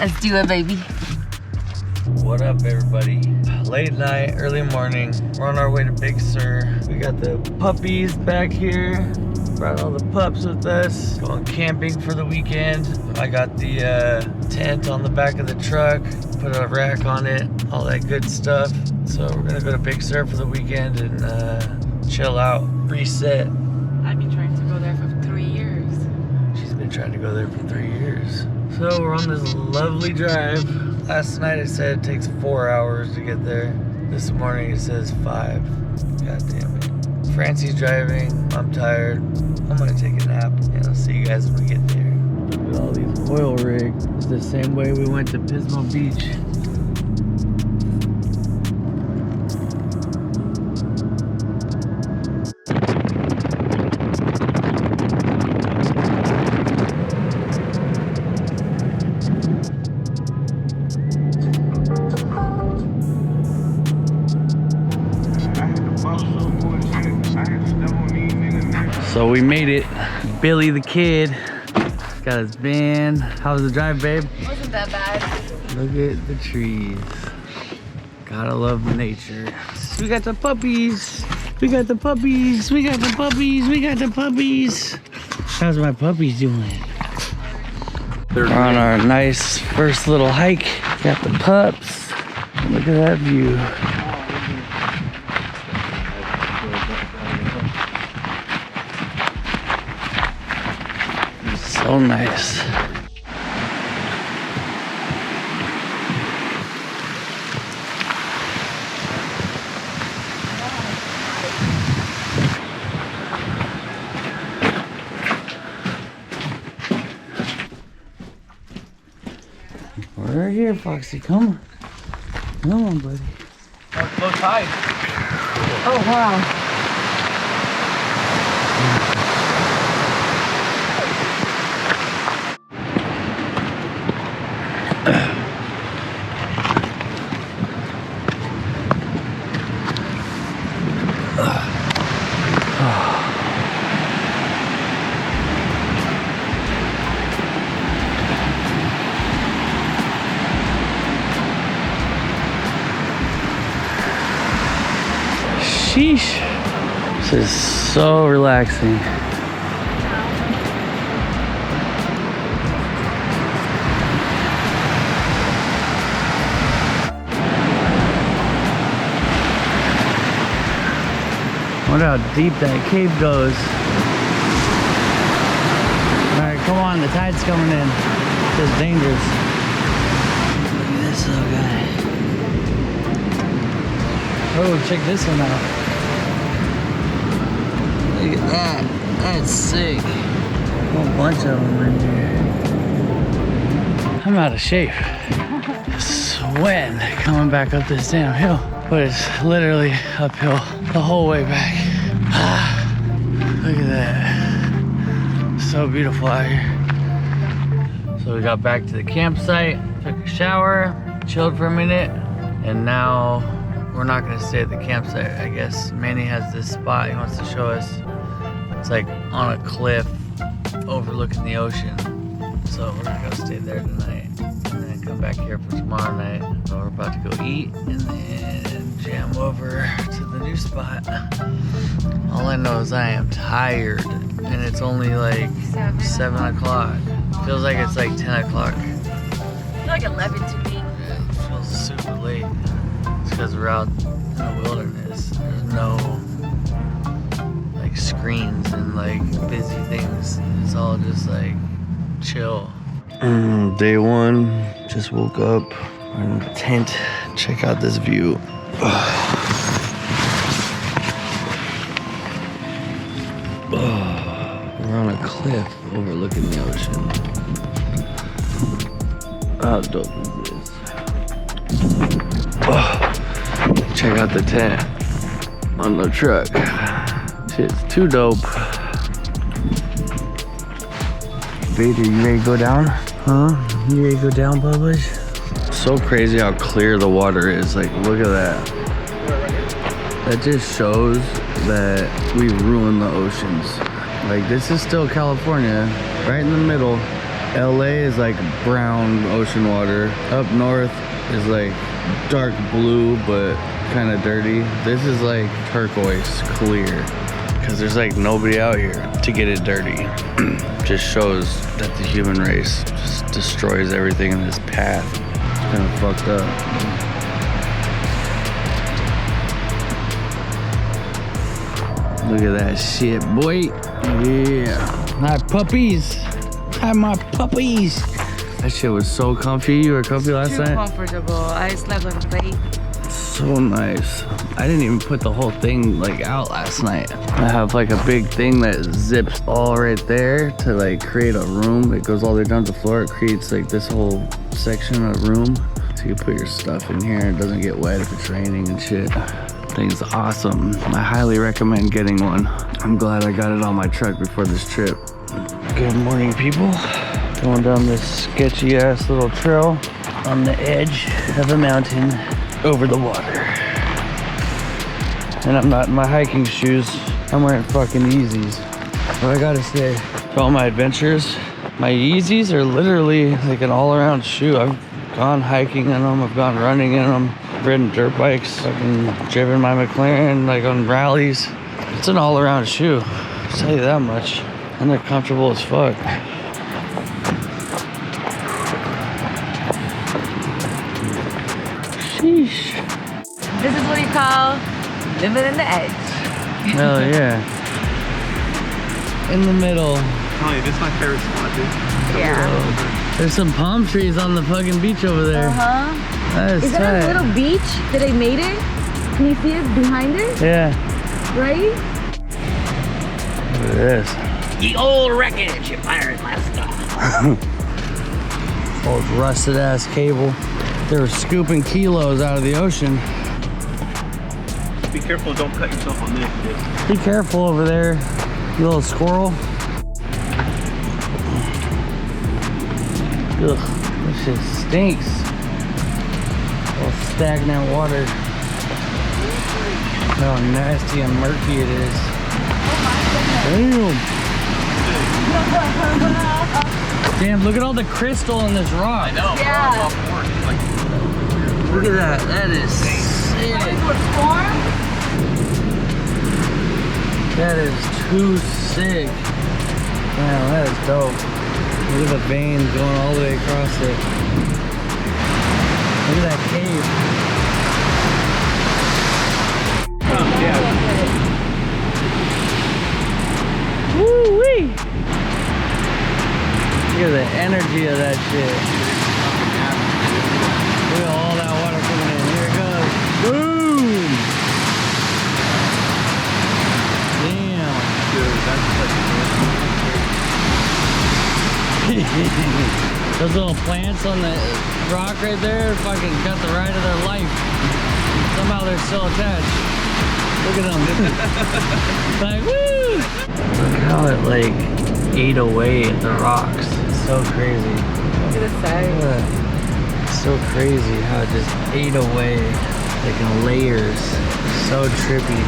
Let's do it, baby. What up, everybody? Late night, early morning. We're on our way to Big Sur. We got the puppies back here. Brought all the pups with us. Going camping for the weekend. I got the tent on the back of the truck. Put a rack on it. All that good stuff. So we're gonna go to Big Sur for the weekend and chill out, reset. I've been trying to go there for 3 years. She's been trying to go there for 3 years. So we're on this lovely drive. Last night it said it takes 4 hours to get there. This morning it says 5. God damn it. Francie's driving. I'm tired. I'm gonna take a nap and I'll see you guys when we get there. Look at all these oil rigs. It's the same way we went to Pismo Beach. So we made it. Billy the kid got his van. How was the drive, babe? Wasn't that bad. Look at the trees. Gotta love nature. We got the puppies. We got the puppies. We got the puppies. We got the puppies. How's my puppies doing? We're on our nice first little hike. Got the pups. Look at that view. So nice. We're here, Foxy. Come on, buddy. Oh, low tide. Oh, wow. Sheesh. This is so relaxing. Wonder how deep that cave goes. Alright, come on, the tide's coming in. This is dangerous. Look at this little guy. Oh, check this one out. Look at that. That's sick. A whole bunch of them in here. I'm out of shape. Sweating coming back up this damn hill. But it's literally uphill the whole way back. Look at that. So beautiful out here. So we got back to the campsite, took a shower, chilled for a minute, and now we're not gonna stay at the campsite, I guess. Manny has this spot he wants to show us. It's like on a cliff overlooking the ocean. So we're gonna go stay there tonight and then come back here for tomorrow night. So we're about to go eat and then jam over to the new spot. All I know is I am tired and it's only like 7 o'clock. Feels like it's like 10 o'clock. It's like 11 to me. Yeah, it feels super late. It's because we're out in the wilderness. There's no like screens and like busy things. It's all just like chill. Day one, just woke up. We're in the tent. Check out this view. We're on a cliff overlooking the ocean. How dope is this? Check out the tent on the truck. Shit's too dope. Vader, you ready to go down? Huh? You ready to go down, Publish? So crazy how clear the water is. Like, look at that. That just shows that we ruined the oceans. Like, this is still California, right in the middle, LA is like brown ocean water. Up north is like dark blue, but kind of dirty. This is like turquoise clear because there's like nobody out here to get it dirty. Just shows that the human race just destroys everything in this path. It's kind of fucked up. Look at that shit, boy. Yeah. Hi, puppies. Hi, my puppies. That shit was so comfy. You were comfy last night? Too comfortable. I slept like a baby. So nice. I didn't even put the whole thing like out last night. I have like a big thing that zips all right there to like create a room. It goes all the way down to the floor. It creates like this whole section of room. So you put your stuff in here. It doesn't get wet if it's raining and shit. Thing's awesome. I highly recommend getting one. I'm glad I got it on my truck before this trip. Good morning, people. Going down this sketchy ass little trail on the edge of a mountain over the water. And I'm not in my hiking shoes. I'm wearing fucking Yeezys. But I gotta say, for all my adventures, my Yeezys are literally like an all-around shoe. I've gone hiking in them, I've gone running in them, I've ridden dirt bikes, I've driven my McLaren like on rallies. It's an all-around shoe, I'll tell you that much. And they're comfortable as fuck. Sheesh. This is what you call living in the edge. Hell yeah. In the middle. Oh, yeah, this is my favorite spot, dude. Yeah. There's some palm trees on the fucking beach over there. Uh-huh. That is Is tight. that a little beach that they made it? Can you see it behind it? Yeah. Right? Look at this. The old wreckage you fired last time. Old rusted ass cable. They were scooping kilos out of the ocean. Be careful, don't cut yourself on this. Be careful over there, you little squirrel. Ugh, this shit stinks. All stagnant water. How nasty and murky it is. Damn. Damn, look at all the crystal in this rock. I know. Yeah. Look at that. That is sick. That is too sick. Wow, that is dope. Look at the veins going all the way across it. Look at that cave. Oh, yeah. Woo-wee! Look at the energy of that shit. Look at all that water coming in. Here it goes. Boom! Damn. Dude, that's Those little plants on the rock right there fucking got the ride of their life. Somehow they're still attached. Look at them. Like, woo! Look how it like ate away at the rocks. It's so crazy. Look at the side. So crazy how it just ate away like in layers. So trippy.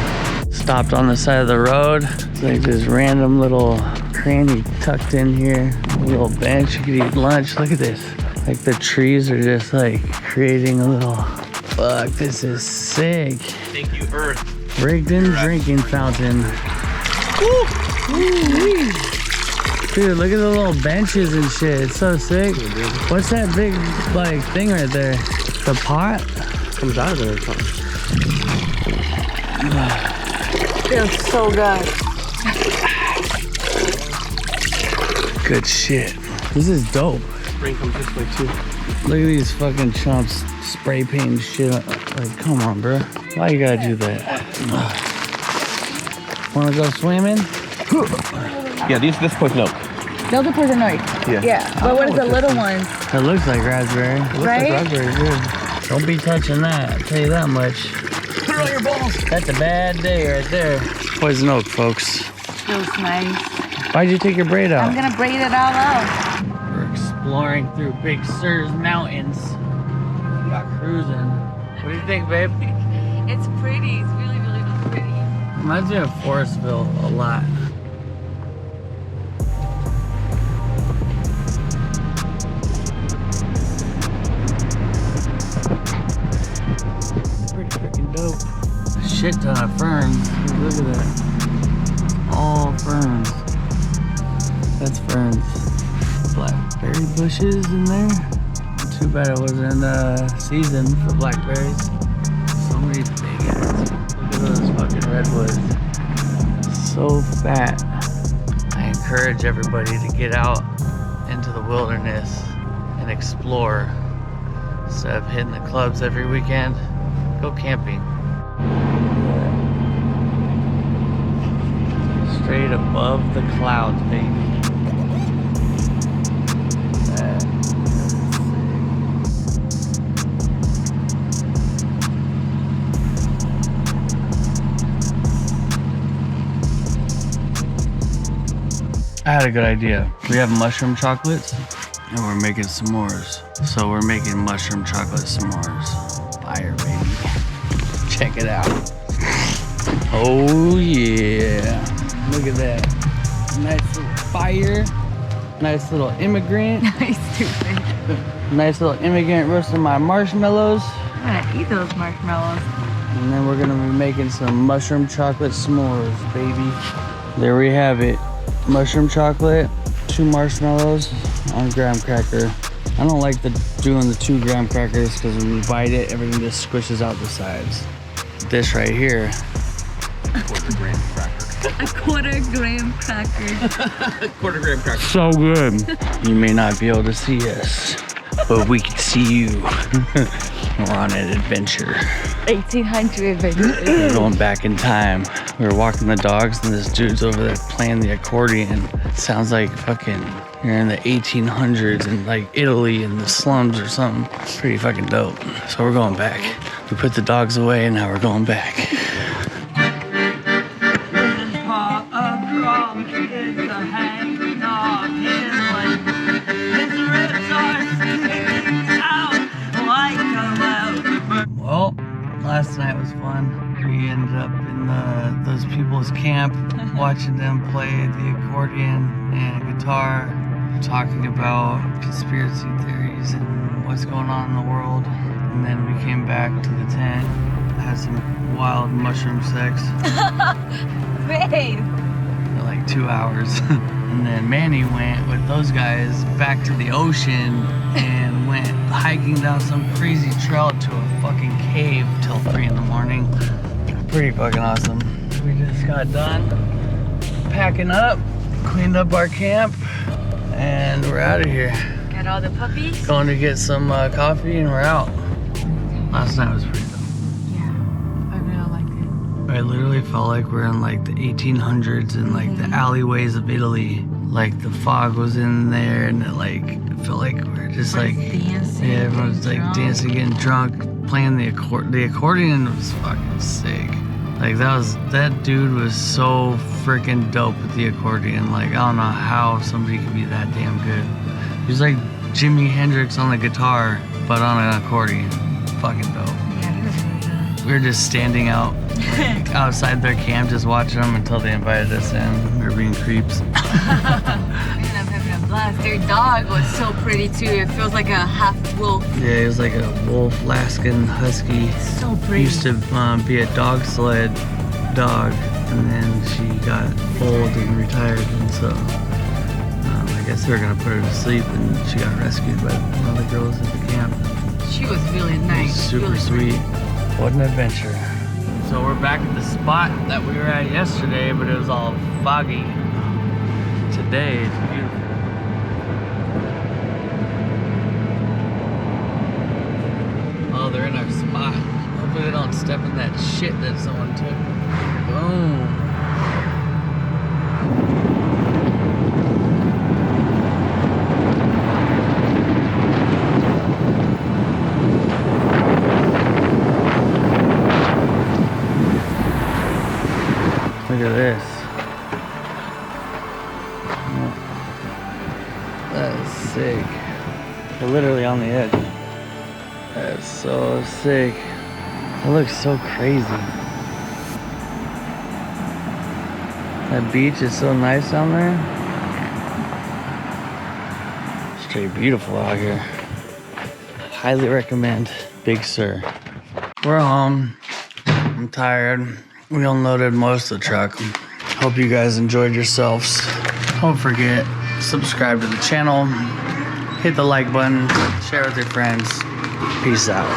Stopped on the side of the road. It's like this random little cranny tucked in here. A little bench, you could eat lunch. Look at this. Like the trees are just like creating a little, fuck, this is sick. Thank you, Earth. Rigged in drinking fountain. Woo! Woo-wee. Dude, look at the little benches and shit. It's so sick. What's that big like thing right there? The pot? Comes out of there or something. Feels so good. Good shit. This is dope. Spring comes this way too. Look at these fucking chumps spray painting shit. Like, come on, bro. Why you gotta do that? Wanna go swimming? Yeah, this poison oak. Those are poison oak. Yeah. Yeah. But what is the little one? It looks like raspberry. It looks Right? like raspberry, good. Don't be touching that, I'll tell you that much. Put it on your balls. That's a bad day right there. Poison oak, folks. Feels nice. Why'd you take your braid out? I'm gonna braid it all out. We're exploring through Big Sur's mountains. Got cruising. What do you think, babe? It's pretty. It's really, really pretty. Reminds me of Forestville a lot. shit ton of ferns. Look at that. All ferns. That's ferns. Blackberry bushes in there. Too bad it wasn't season for blackberries. So many big ass. Look at those fucking redwoods. So fat. I encourage everybody to get out into the wilderness and explore. Instead of hitting the clubs every weekend, go camping. Straight above the clouds, baby. I had a good idea. We have mushroom chocolates and we're making s'mores. So we're making mushroom chocolate s'mores. Fire, baby. Check it out. Oh yeah. Look at that. Nice little fire. Nice little immigrant. Nice, stupid. Nice little immigrant roasting my marshmallows. I'm gonna eat those marshmallows. And then we're gonna be making some mushroom chocolate s'mores, baby. There we have it. Mushroom chocolate, 2 marshmallows on graham cracker. I don't like doing the 2 graham crackers because when you bite it, everything just squishes out the sides. This right here. A quarter graham cracker. Quarter graham cracker. So good. You may not be able to see us, but we can see you. We're on an adventure. 1800 adventure. We're going back in time. We were walking the dogs and this dude's over there playing the accordion. It sounds like fucking you're in the 1800s in like Italy in the slums or something. It's pretty fucking dope. So we're going back. We put the dogs away and now we're going back. Well, last night was fun. We ended up in those people's camp, watching them play the accordion and guitar, talking about conspiracy theories and what's going on in the world. And then we came back to the tent, had some wild mushroom sex. Babe. For like 2 hours. And then Manny went with those guys back to the ocean and went hiking down some crazy trail to a fucking cave till 3 in the morning. Pretty fucking awesome. We just got done packing up, cleaned up our camp, and we're out of here. Got all the puppies? Going to get some coffee and we're out. Last night was pretty dope. Yeah, I really liked it. I literally felt like we're in like the 1800s in like the alleyways of Italy. Like the fog was in there and it felt like we were just like dancing, yeah, everyone's like drunk. dancing, getting drunk, playing the accordion was fucking sick. Like that dude was so freaking dope with the accordion. Like I don't know how somebody could be that damn good. He was like Jimi Hendrix on the guitar, but on an accordion. Fucking dope. Yeah, he was really good. We were just standing out outside their camp, just watching them until they invited us in. We were being creeps. Man, I'm having a blast. Their dog was so pretty too. It feels like a half wolf. Yeah, he was like a wolf, Alaskan husky. So pretty. Used to be a dog sled dog, and then she got old and retired, and so I guess they were gonna put her to sleep, and she got rescued by one of the girls at the camp. She was really nice. Super really sweet. What an adventure. So we're back at the spot that we were at yesterday, but it was all foggy. Today it's beautiful. Oh, they're in our spot. Hopefully they don't step in that shit that someone took. Boom. Look at this. That is sick. We're literally on the edge. That's so sick. It looks so crazy. That beach is so nice down there. Straight beautiful out here. Highly recommend Big Sur. We're home. I'm tired. We unloaded most of the truck. Hope you guys enjoyed yourselves. Don't forget, subscribe to the channel, hit the like button, share with your friends. Peace out.